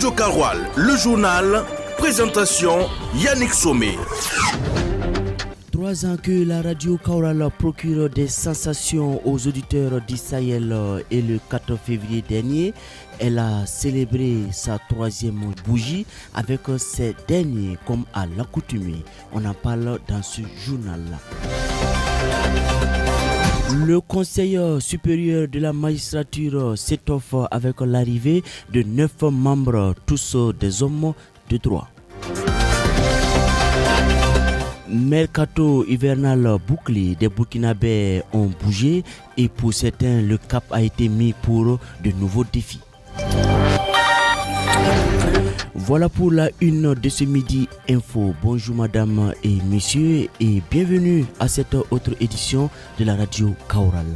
Radio Karoual, le journal, présentation Yannick Somé. 3 ans que la radio Kaoural procure des sensations aux auditeurs du Sahel et le 4 février dernier, elle a célébré sa 3e bougie avec ces derniers comme à l'accoutumée. On en parle dans ce journal-là. Le Conseil supérieur de la magistrature s'étoffe avec l'arrivée de 9 membres, tous des hommes de droit. Mercato hivernal bouclé, des Burkinabés ont bougé et pour certains, le cap a été mis pour de nouveaux défis. Voilà pour la une de ce midi info. Bonjour madame et messieurs et bienvenue à cette autre édition de la radio Kaoural.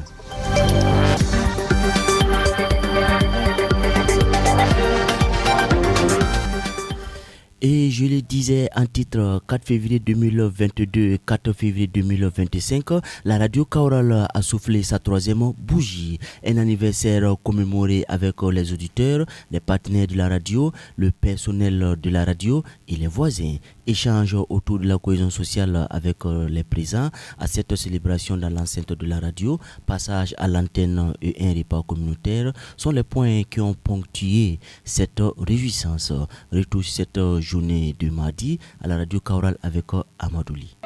Et je le disais en titre, 4 février 2022 et 4 février 2025, la radio Kaoural a soufflé sa 3e bougie. Un anniversaire commémoré avec les auditeurs, les partenaires de la radio, le personnel de la radio et les voisins. Échange autour de la cohésion sociale avec les présents à cette célébration dans l'enceinte de la radio, passage à l'antenne et un repas communautaire sont les points qui ont ponctué cette réjouissance. Retour sur cette journée de mardi à la radio Kaoural avec Amadouli.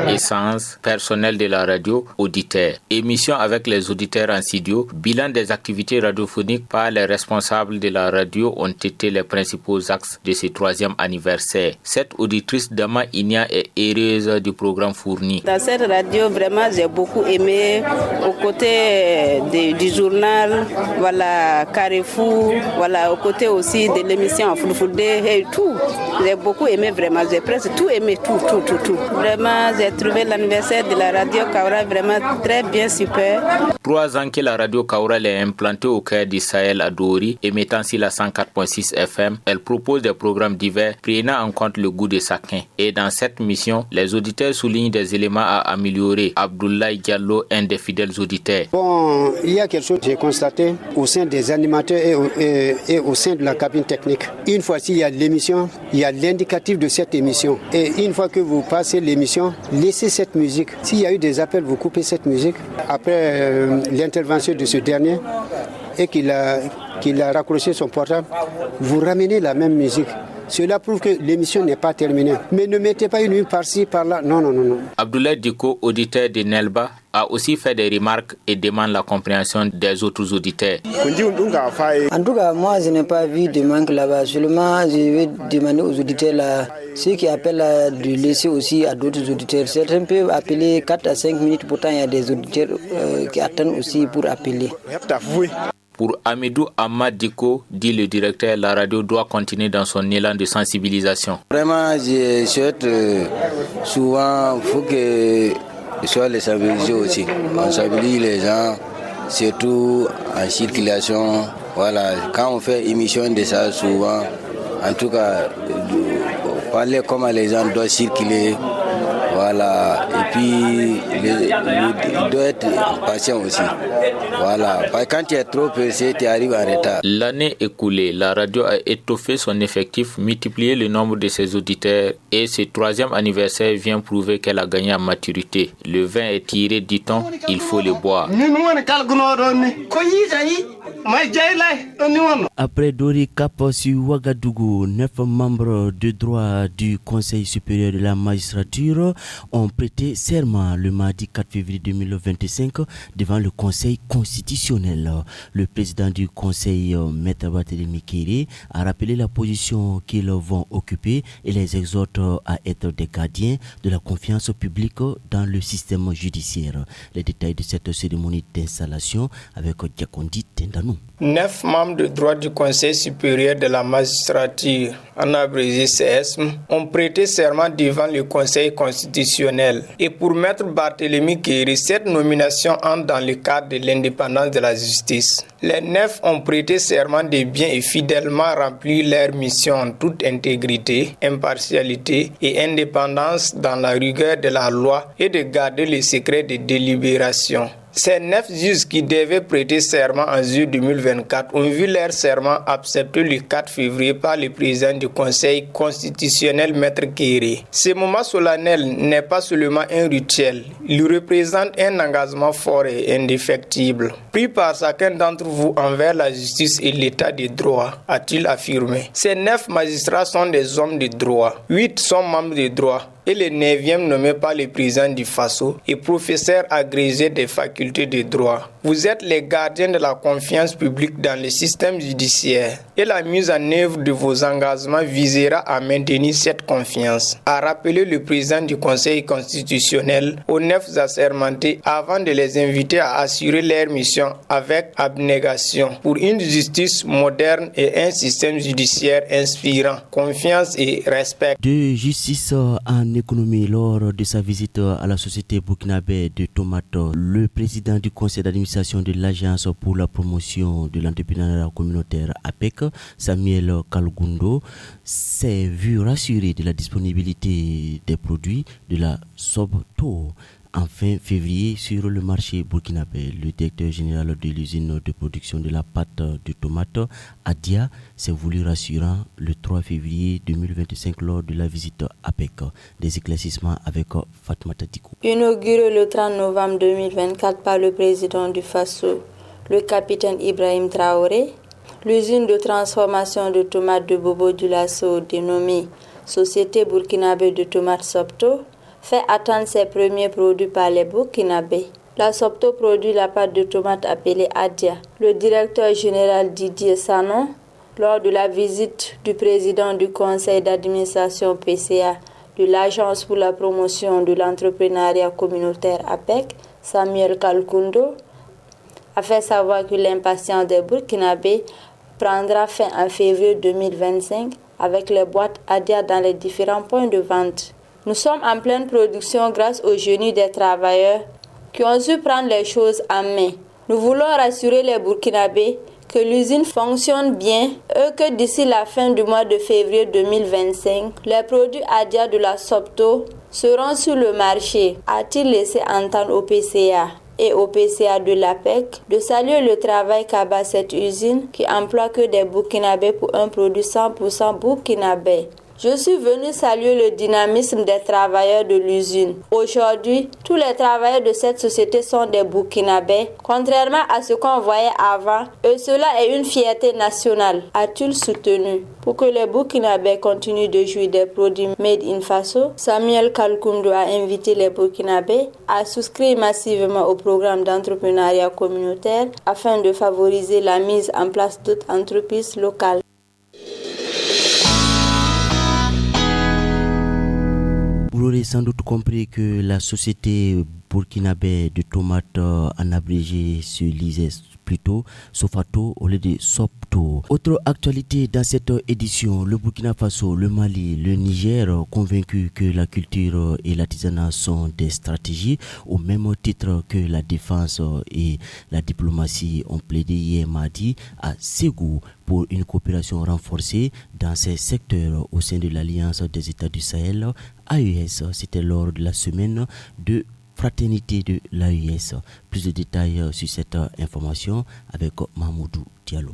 Essence, personnel de la radio, auditeurs. Émission avec les auditeurs en studio, bilan des activités radiophoniques par les responsables de la radio ont été les principaux axes de ce 3e anniversaire. Cette auditrice Dama Inia est heureuse du programme fourni. Dans cette radio, vraiment, j'ai beaucoup aimé aux côtés du journal, voilà, Carrefour, voilà, aux côtés aussi de l'émission Fulfulde et tout. J'ai beaucoup aimé vraiment, j'ai presque tout aimé, tout. Vraiment, j'ai trouvé l'anniversaire de la radio Kaoural vraiment très bien, super. 3 ans que la radio Kaoural est implantée au cœur du Sahel à Dori, émettant sur la 104.6 FM. Elle propose des programmes divers prenant en compte le goût de chacun. Et dans cette mission, les auditeurs soulignent des éléments à améliorer. Abdoulaye Diallo, un des fidèles auditeurs. Bon, il y a quelque chose que j'ai constaté au sein des animateurs et au sein de la cabine technique. Une fois s'il y a l'émission, il y a l'indicatif de cette émission. Et une fois que vous passez l'émission, laissez cette musique. S'il y a eu des appels, vous coupez cette musique. Après l'intervention de ce dernier et qu'il a raccroché son portable, vous ramenez la même musique. Cela prouve que l'émission n'est pas terminée. Mais ne mettez pas une nuit par-ci, par-là. Non. Abdoulaye Diko, auditeur de Nelba, a aussi fait des remarques et demande la compréhension des autres auditeurs. En tout cas, moi, je n'ai pas vu de manque là-bas. Seulement, je vais demander aux auditeurs là, ceux qui appellent de laisser aussi à d'autres auditeurs. Certains peuvent appeler 4 à 5 minutes. Pourtant, il y a des auditeurs qui attendent aussi pour appeler. Pour Amidou Ahmad Diko, dit le directeur, la radio doit continuer dans son élan de sensibilisation. Vraiment, je souhaite souvent, il faut que soit les sensibiliser aussi. On sensibilise les gens, surtout en circulation. Voilà, quand on fait émission de ça, souvent, en tout cas, parler comment les gens doivent circuler. Voilà, et puis il doit être patient aussi. Voilà, parce que quand tu es trop pressé, tu arrives en retard. L'année écoulée, la radio a étoffé son effectif, multiplié le nombre de ses auditeurs et ce 3e anniversaire vient prouver qu'elle a gagné en maturité. Le vin est tiré, dit-on, il faut le boire. Après Dori Cap sur Ouagadougou, 9 membres de droit du Conseil supérieur de la magistrature ont prêté serment le mardi 4 février 2025 devant le Conseil constitutionnel. Le président du Conseil, Maître Barthélémy Kéré, a rappelé la position qu'ils vont occuper et les exhorte à être des gardiens de la confiance publique dans le système judiciaire. Les détails de cette cérémonie d'installation avec Diakondi Tendanou. 9 membres de droit du Conseil supérieur de la magistrature, en abrégé CSM, ont prêté serment devant le Conseil constitutionnel. Et pour Maître Barthélémy Kéré, cette nomination entre dans le cadre de l'indépendance de la justice. Les 9 ont prêté serment de bien et fidèlement remplir leur mission en toute intégrité, impartialité et indépendance dans la rigueur de la loi et de garder le secret des délibérations. Ces 9 juges qui devaient prêter serment en juillet 2024 ont vu leur serment accepté le 4 février par le président du Conseil constitutionnel, Maître Kéré. Ce moment solennel n'est pas seulement un rituel, il représente un engagement fort et indéfectible, pris par chacun d'entre vous envers la justice et l'état de droit, a-t-il affirmé. Ces 9 magistrats sont des hommes de droit, 8 sont membres de droit, et le 9e nommé par le président du Faso et professeur agrégé des facultés de droit. Vous êtes les gardiens de la confiance publique dans le système judiciaire et la mise en œuvre de vos engagements visera à maintenir cette confiance, a rappelé le président du Conseil constitutionnel aux 9 assermentés avant de les inviter à assurer leur mission avec abnégation pour une justice moderne et un système judiciaire inspirant confiance et respect. De justice en économie, lors de sa visite à la société burkinabé de tomates, le président du conseil d'administration de l'agence pour la promotion de l'entrepreneuriat communautaire APEC, Samuel Kalgundo, s'est vu rassuré de la disponibilité des produits de la Sobto en fin février sur le marché burkinabé. Le directeur général de l'usine de production de la pâte de tomate, Adia, s'est voulu rassurant le 3 février 2025 lors de la visite APEC. Des éclaircissements avec Fatmata Dikou. Inauguré le 30 novembre 2024 par le président du Faso, le capitaine Ibrahim Traoré, l'usine de transformation de tomates de Bobo Dioulasso dénommée Société burkinabé de tomates Sobto fait attendre ses premiers produits par les Burkinabés. La Sobto produit la pâte de tomate appelée Adia. Le directeur général Didier Sanon, lors de la visite du président du conseil d'administration PCA de l'Agence pour la promotion de l'entrepreneuriat communautaire APEC, Samuel Kalkundo, a fait savoir que l'impatience des Burkinabés prendra fin en février 2025 avec les boîtes Adia dans les différents points de vente. Nous sommes en pleine production grâce au génie des travailleurs qui ont su prendre les choses en main. Nous voulons rassurer les Burkinabés que l'usine fonctionne bien et que d'ici la fin du mois de février 2025, les produits Adia de la Sobto seront sur le marché, a-t-il laissé entendre au PCA et au PCA de l'APEC de saluer le travail qu'abat cette usine qui emploie que des Burkinabés pour un produit 100% burkinabé. Je suis venu saluer le dynamisme des travailleurs de l'usine. Aujourd'hui, tous les travailleurs de cette société sont des Burkinabés, contrairement à ce qu'on voyait avant, et cela est une fierté nationale, a-t-il soutenu. Pour que les Burkinabés continuent de jouir des produits made in Faso, Samuel Kalkundo a invité les Burkinabés à souscrire massivement au programme d'entrepreneuriat communautaire afin de favoriser la mise en place d'autres entreprises locales. Vous aurez sans doute compris que la société burkinabé de tomates en abrégé se lisait plutôt Sofato au lieu de Sobto. Autre actualité dans cette édition, le Burkina Faso, le Mali, le Niger, convaincus que la culture et l'artisanat sont des stratégies au même titre que la défense et la diplomatie ont plaidé hier mardi à Ségou pour une coopération renforcée dans ces secteurs au sein de l'Alliance des États du Sahel, AES. C'était lors de la semaine de fraternité de l'AES. Plus de détails sur cette information avec Mahmoudou Diallo.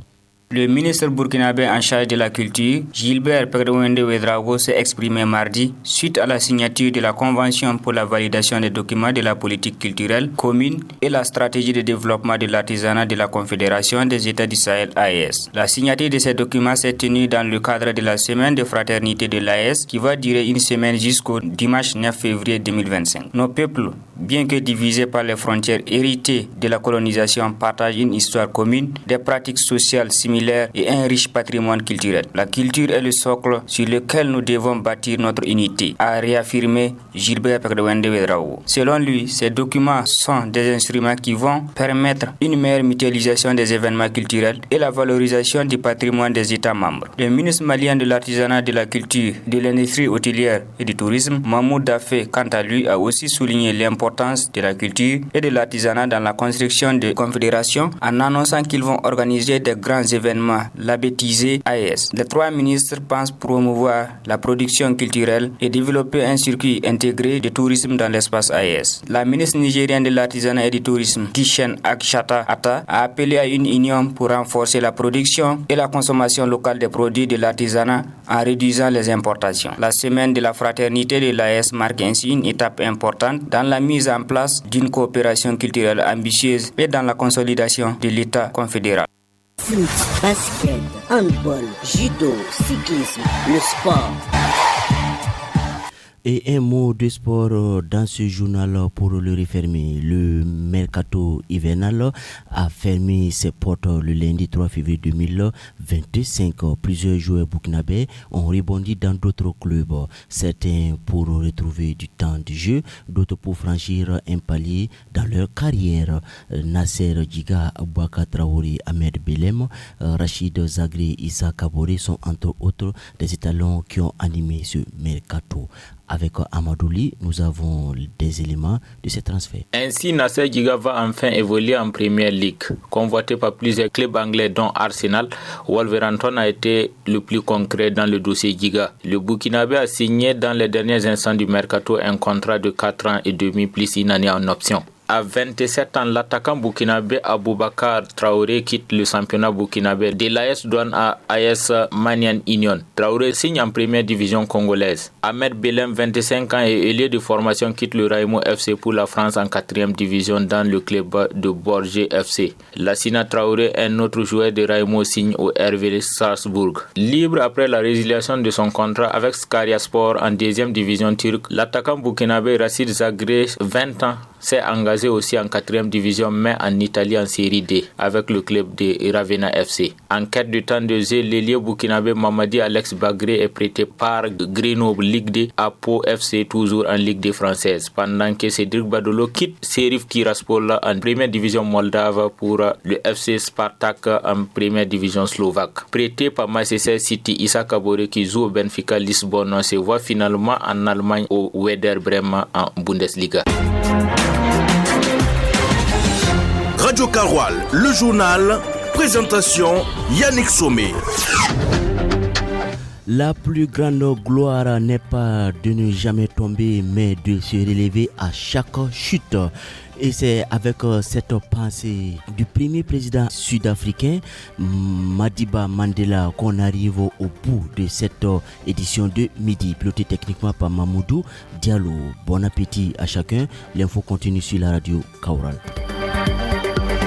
Le ministre burkinabé en charge de la culture, Gilbert Pegdewende Ouedraogo, s'est exprimé mardi suite à la signature de la Convention pour la validation des documents de la politique culturelle commune et la stratégie de développement de l'artisanat de la Confédération des États du Sahel AES. La signature de ces documents s'est tenue dans le cadre de la semaine de fraternité de l'AES qui va durer une semaine jusqu'au dimanche 9 février 2025. Nos peuples, bien que divisés par les frontières héritées de la colonisation, partagent une histoire commune, des pratiques sociales similaires et un riche patrimoine culturel. La culture est le socle sur lequel nous devons bâtir notre unité, a réaffirmé Gilbert Pegdewende Ouedraogo. Selon lui, ces documents sont des instruments qui vont permettre une meilleure mutualisation des événements culturels et la valorisation du patrimoine des États membres. Le ministre malien de l'artisanat, de la culture, de l'industrie hôtelière et du tourisme, Mahmoud Dafé, quant à lui, a aussi souligné l'importance de la culture et de l'artisanat dans la construction de confédérations en annonçant qu'ils vont organiser des grands événements l'événement labellisé AES. Les 3 ministres pensent promouvoir la production culturelle et développer un circuit intégré de tourisme dans l'espace AES. La ministre nigérienne de l'artisanat et du tourisme, Kishen Akshata Atta, a appelé à une union pour renforcer la production et la consommation locale des produits de l'artisanat en réduisant les importations. La semaine de la fraternité de l'AES marque ainsi une étape importante dans la mise en place d'une coopération culturelle ambitieuse et dans la consolidation de l'État confédéral. Foot, basket, handball, judo, cyclisme, le sport. Et un mot de sport dans ce journal pour le refermer. Le mercato hivernal a fermé ses portes le lundi 3 février 2025. Plusieurs joueurs burkinabés ont rebondi dans d'autres clubs. Certains pour retrouver du temps de jeu, d'autres pour franchir un palier dans leur carrière. Nasser Djiga, Abouaka Traoré, Ahmed Belem, Rachid Zagré, Issa Kabore sont entre autres des étalons qui ont animé ce mercato. Avec Amadouli, nous avons des éléments de ce transfert. Ainsi, Nasser Djiga va enfin évoluer en Premier League. Convoité par plusieurs clubs anglais dont Arsenal, Wolverhampton a été le plus concret dans le dossier Djiga. Le Burkinabé a signé dans les derniers instants du mercato un contrat de 4 ans et demi plus une année en option. À 27 ans, l'attaquant burkinabé Aboubakar Traoré quitte le championnat burkinabé de l'AS Douane à AS Manian Union. Traoré signe en première division congolaise. Ahmed Belem, 25 ans et ailier de formation, quitte le Raimo FC pour la France en 4e division dans le club de Borgé FC. Lassina Traoré, un autre joueur de Raimo, signe au RV Salzbourg. Libre après la résiliation de son contrat avec Skaryaspor en 2e division turque, l'attaquant burkinabé Rachid Zagré, 20 ans, s'est engagé aussi en 4e division mais en Italie en série D avec le club de Ravenna FC. En quête de temps de jeu, l'ailier burkinabé Mamadi Alex Bagré est prêté par Grenoble Ligue D à Pau FC, toujours en Ligue D française, pendant que Cédric Badolo quitte Sheriff Tiraspol en première division moldave pour le FC Spartak en première division slovaque. Prêté par Manchester City, Issa Kabore qui joue au Benfica Lisbonne se voit finalement en Allemagne au Werder Bremen en Bundesliga. Radio Karoual, le journal, présentation Yannick Somé. La plus grande gloire n'est pas de ne jamais tomber, mais de se relever à chaque chute. Et c'est avec cette pensée du premier président sud-africain, Madiba Mandela, qu'on arrive au bout de cette édition de Midi, pilotée techniquement par Mamoudou Diallo. Bon appétit à chacun. L'info continue sur la radio Kaoural.